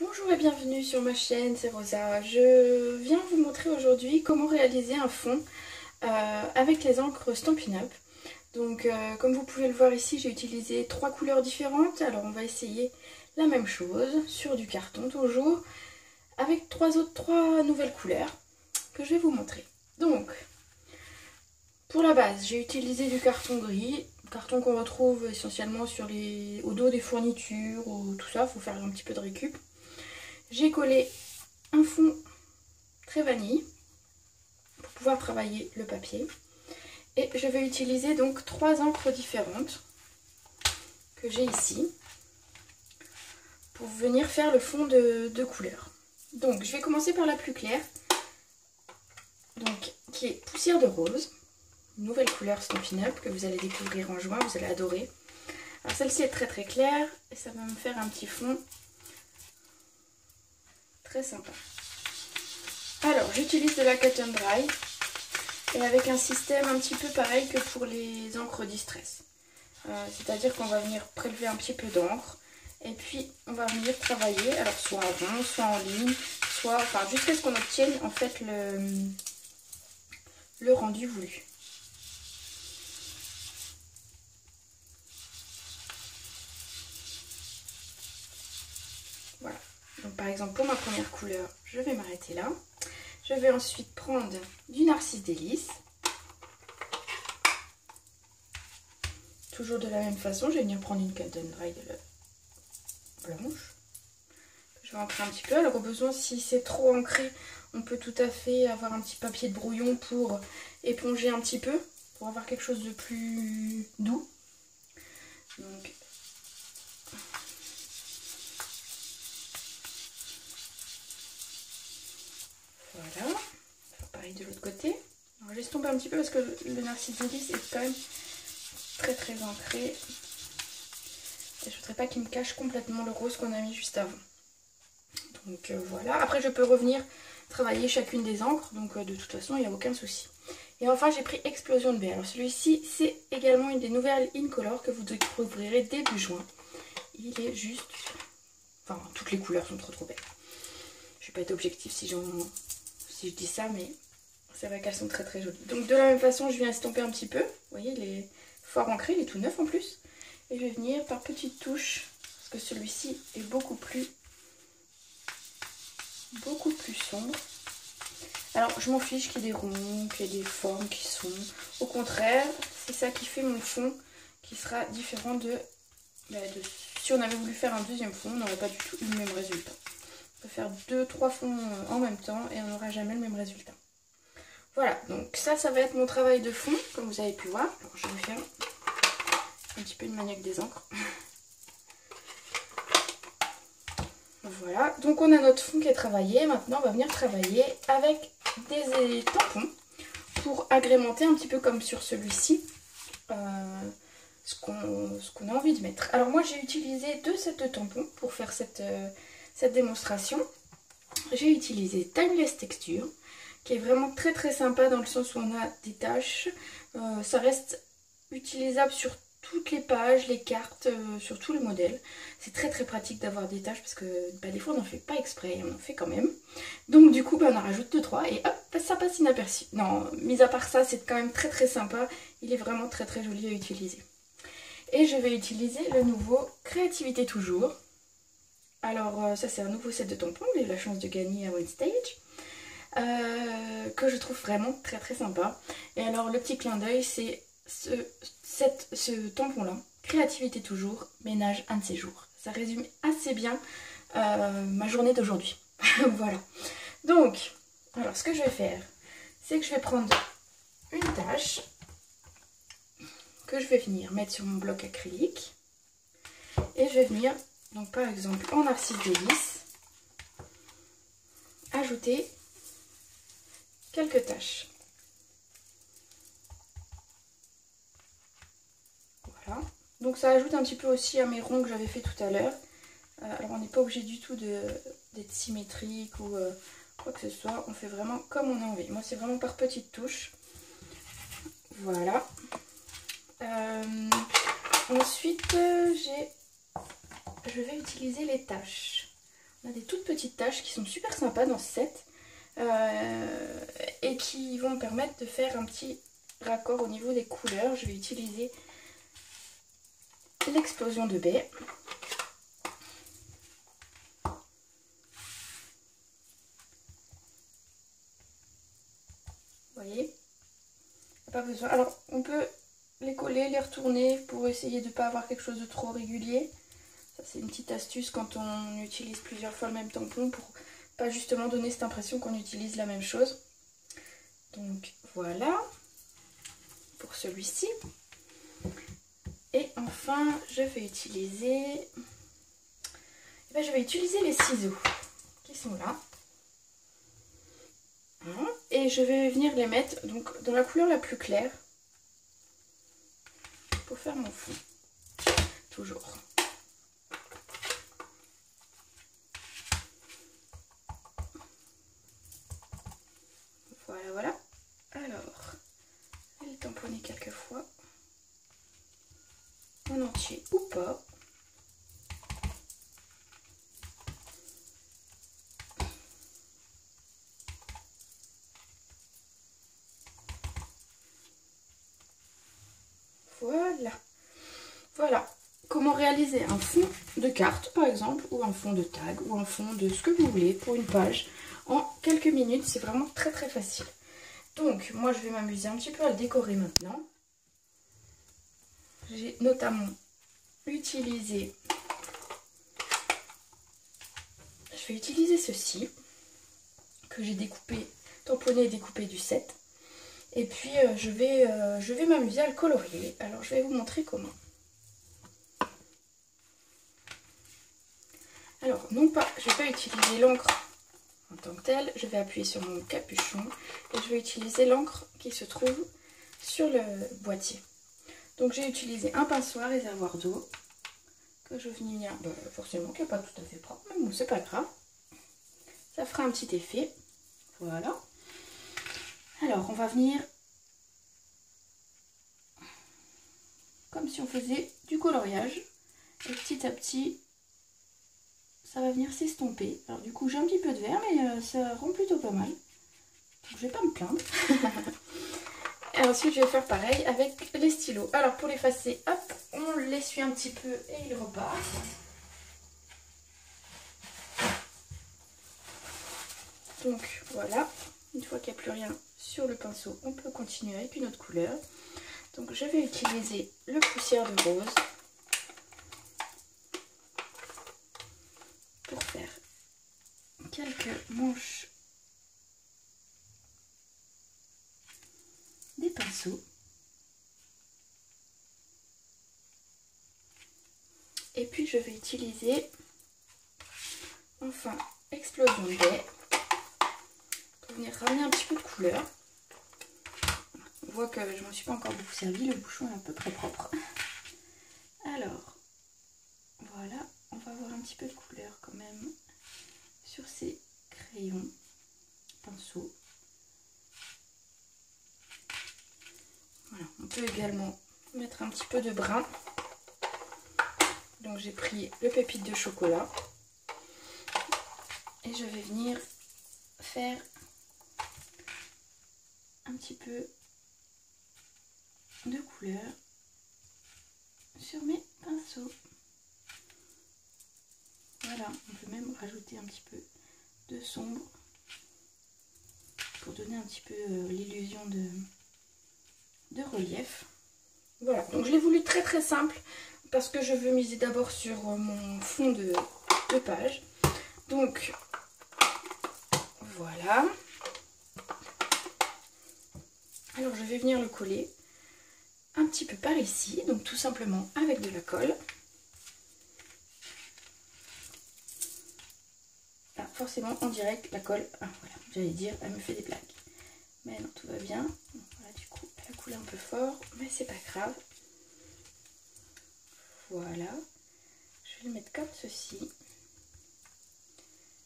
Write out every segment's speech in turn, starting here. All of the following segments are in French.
Bonjour et bienvenue sur ma chaîne, c'est Rosa. Je viens vous montrer aujourd'hui comment réaliser un fond avec les encres Stampin' Up. Donc comme vous pouvez le voir ici, j'ai utilisé 3 couleurs différentes. Alors on va essayer la même chose sur du carton toujours, avec 3 nouvelles couleurs que je vais vous montrer. Donc pour la base, j'ai utilisé du carton gris, carton qu'on retrouve essentiellement au dos des fournitures ou tout ça, il faut faire un petit peu de récup. J'ai collé un fond très vanille pour pouvoir travailler le papier. Et je vais utiliser donc 3 encres différentes que j'ai ici pour venir faire le fond de couleur. Donc je vais commencer par la plus claire, donc qui est Poussière de rose, une nouvelle couleur Stampin' Up que vous allez découvrir en juin, vous allez adorer. Alors celle-ci est très très claire et ça va me faire un petit fond très sympa. Alors j'utilise de la Cut and Dry et avec un système un petit peu pareil que pour les encres Distress. C'est-à-dire qu'on va venir prélever un petit peu d'encre et puis on va venir travailler, alors soit en rond, soit en ligne, enfin jusqu'à ce qu'on obtienne en fait le rendu voulu. Voilà. Donc par exemple pour ma première couleur, je vais m'arrêter là. Je vais ensuite prendre du Narcisse Délice. Toujours de la même façon, je vais venir prendre une Cut and Dry blanche. Je vais ancrer un petit peu. Alors au besoin, si c'est trop ancré, on peut tout à fait avoir un petit papier de brouillon pour éponger un petit peu, pour avoir quelque chose de plus doux. Donc voilà, pareil de l'autre côté. Alors, je laisse tomber un petit peu parce que le Narcisse Délice est quand même très très ancré. Et je ne voudrais pas qu'il me cache complètement le rose qu'on a mis juste avant. Donc voilà, après je peux revenir travailler chacune des encres, donc de toute façon il n'y a aucun souci. Et enfin j'ai pris Explosion de baie. Alors celui-ci c'est également une des nouvelles Incolor que vous découvrirez début juin. Il est juste... Enfin toutes les couleurs sont trop belles. Je vais pas être objective si je dis ça, mais c'est vrai qu'elles sont très très jolies. Donc de la même façon je viens estomper un petit peu. Vous voyez, il est fort ancré, il est tout neuf en plus. Et je vais venir par petites touches, parce que celui-ci est beaucoup plus sombre. Alors je m'en fiche qu'il y ait des ronds, qu'il y ait des formes qui sont... Au contraire, c'est ça qui fait mon fond, qui sera différent de... Si on avait voulu faire un deuxième fond, on n'aurait pas du tout eu le même résultat. On peut faire 2-3 fonds en même temps et on n'aura jamais le même résultat. Voilà, donc ça va être mon travail de fond, comme vous avez pu voir. Alors je vais faire un petit peu une maniaque des encres. Voilà, donc on a notre fond qui est travaillé. Maintenant on va venir travailler avec des tampons pour agrémenter un petit peu comme sur celui-ci ce qu'on a envie de mettre. Alors moi j'ai utilisé 2 sets de tampons pour faire cette démonstration. J'ai utilisé Timeless Texture qui est vraiment très très sympa dans le sens où on a des taches. Ça reste utilisable sur toutes les pages, les cartes, sur tout le modèle. C'est très très pratique d'avoir des taches parce que des fois on n'en fait pas exprès, on en fait quand même. Donc du coup on en rajoute 2-3 et hop, ça passe inaperçu. Non, mis à part ça, c'est quand même très très sympa. Il est vraiment très très joli à utiliser. Et je vais utiliser le nouveau Créativité Toujours. Alors ça c'est un nouveau set de tampons, j'ai eu la chance de gagner à One Stage. Que je trouve vraiment très très sympa. Et alors le petit clin d'œil, c'est ce tampon là, Créativité Toujours, ménage un de ces jours. Ça résume assez bien ma journée d'aujourd'hui. Voilà. Donc, alors ce que je vais faire, c'est que je vais prendre une tache que je vais venir mettre sur mon bloc acrylique. Et je vais venir, donc par exemple en Narcisse Délice, ajouter quelques taches. Voilà. Donc ça ajoute un petit peu aussi à mes ronds que j'avais fait tout à l'heure. Alors on n'est pas obligé du tout d'être symétrique ou quoi que ce soit. On fait vraiment comme on a envie. Moi c'est vraiment par petites touches. Voilà. Ensuite je vais utiliser les taches. On a des toutes petites taches qui sont super sympas dans ce set. Et qui vont me permettre de faire un petit raccord au niveau des couleurs. Je vais utiliser l'explosion de baie. Vous voyez, pas besoin. Alors on peut les coller, les retourner pour essayer de ne pas avoir quelque chose de trop régulier. Ça c'est une petite astuce quand on utilise plusieurs fois le même tampon pour pas justement donner cette impression qu'on utilise la même chose. Donc voilà pour celui-ci. Et enfin je vais utiliser les ciseaux qui sont là. Et je vais venir les mettre donc dans la couleur la plus claire pour faire mon fond. Toujours. Voilà, voilà. Alors, je vais le tamponner quelques fois. En entier ou pas. Voilà. Voilà. Comment réaliser un fond de carte, par exemple, ou un fond de tag, ou un fond de ce que vous voulez pour une page en quelques minutes. C'est vraiment très très facile. Donc, moi, je vais m'amuser un petit peu à le décorer maintenant. J'ai notamment utilisé... Je vais utiliser ceci, que j'ai découpé, tamponné et découpé du set. Et puis, je vais m'amuser à le colorier. Alors, je vais vous montrer comment. Alors, non pas, je ne vais pas utiliser l'encre en tant que telle. Je vais appuyer sur mon capuchon et je vais utiliser l'encre qui se trouve sur le boîtier. Donc, j'ai utilisé un pinceau à réservoir d'eau que je viens, forcément qui n'est pas tout à fait propre, mais bon, c'est pas grave. Ça fera un petit effet. Voilà. Alors, on va venir comme si on faisait du coloriage. Et petit à petit, ça va venir s'estomper. Alors du coup, j'ai un petit peu de vert, mais ça rend plutôt pas mal. Donc je vais pas me plaindre. Et ensuite, je vais faire pareil avec les stylos. Alors pour l'effacer, hop, on l'essuie un petit peu et il repart. Donc voilà, une fois qu'il n'y a plus rien sur le pinceau, on peut continuer avec une autre couleur. Donc je vais utiliser le poussière de rose pour faire quelques manches des pinceaux. Et puis je vais utiliser enfin explosion de baie pour venir ramener un petit peu de couleur. On voit que je ne m'en suis pas encore beaucoup servi, le bouchon est à peu près propre. Alors, voilà, on va avoir un petit peu de couleur quand même sur ces crayons, pinceaux. Voilà, on peut également mettre un petit peu de brun. Donc j'ai pris le pépite de chocolat et je vais venir faire un petit peu de couleur sur mes pinceaux. Voilà, on peut même rajouter un petit peu de sombre pour donner un petit peu l'illusion de relief. Voilà, donc je l'ai voulu très très simple parce que je veux miser d'abord sur mon fond de page. Donc voilà. Alors je vais venir le coller un petit peu par ici, donc tout simplement avec de la colle. Là, forcément on dirait que la colle, voilà, j'allais dire, elle me fait des blagues. Mais non, tout va bien. Voilà, du coup, elle a coulé un peu fort, mais c'est pas grave. Voilà. Je vais le mettre comme ceci.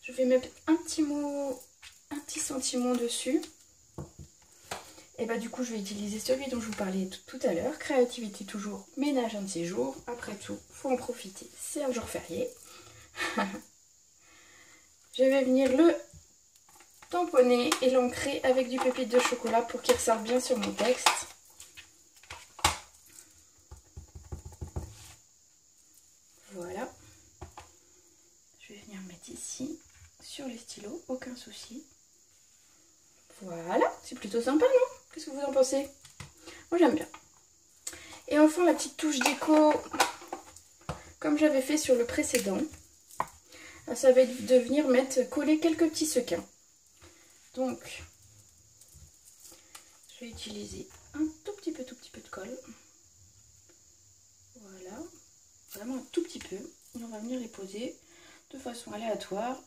Je vais mettre un petit sentiment dessus. Et bah du coup, je vais utiliser celui dont je vous parlais tout à l'heure. Créativité toujours, ménage un de ces jours. Après tout, faut en profiter. C'est un jour férié. je vais venir le tamponner et l'ancrer avec du pépite de chocolat pour qu'il ressorte bien sur mon texte. Voilà. Je vais venir mettre ici sur les stylos, aucun souci. Voilà, c'est plutôt sympa, non? Qu'est-ce que vous en pensez? Moi j'aime bien. Et enfin la petite touche déco, comme j'avais fait sur le précédent, ça va être de venir coller quelques petits sequins. Donc, je vais utiliser un tout petit peu de colle. Voilà, vraiment un tout petit peu. Et on va venir les poser de façon aléatoire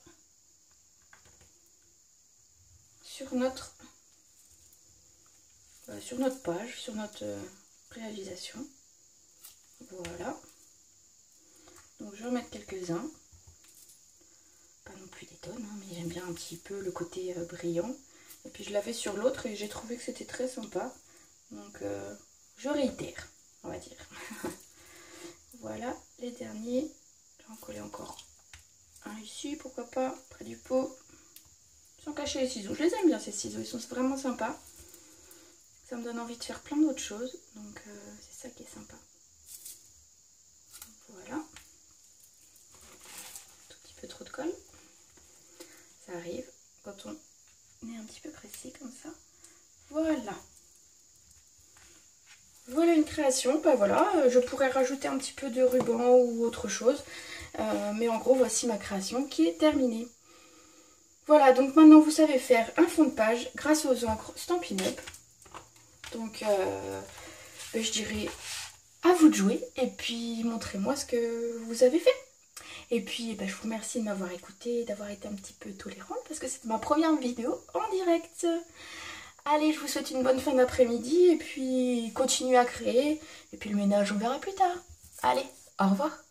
sur notre page, sur notre réalisation. Voilà. Donc je vais en mettre quelques-uns. Pas non plus des tonnes, hein, mais j'aime bien un petit peu le côté brillant. Et puis je l'avais sur l'autre et j'ai trouvé que c'était très sympa. Donc je réitère, on va dire. Voilà les derniers. Je vais en coller encore un ici, pourquoi pas, près du pot. Sans cacher les ciseaux. Je les aime bien ces ciseaux, ils sont vraiment sympas. Ça me donne envie de faire plein d'autres choses. Donc c'est ça qui est sympa. Voilà. Un tout petit peu trop de colle. Ça arrive quand on est un petit peu pressé comme ça. Voilà. Voilà une création. Ben voilà, je pourrais rajouter un petit peu de ruban ou autre chose. Mais en gros, voici ma création qui est terminée. Voilà, donc maintenant vous savez faire un fond de page grâce aux encres Stampin' Up. Donc je dirais à vous de jouer et puis montrez-moi ce que vous avez fait. Et puis je vous remercie de m'avoir écouté, d'avoir été un petit peu tolérante parce que c'est ma première vidéo en direct. Allez, je vous souhaite une bonne fin d'après-midi et puis continuez à créer. Et puis le ménage, on verra plus tard. Allez, au revoir.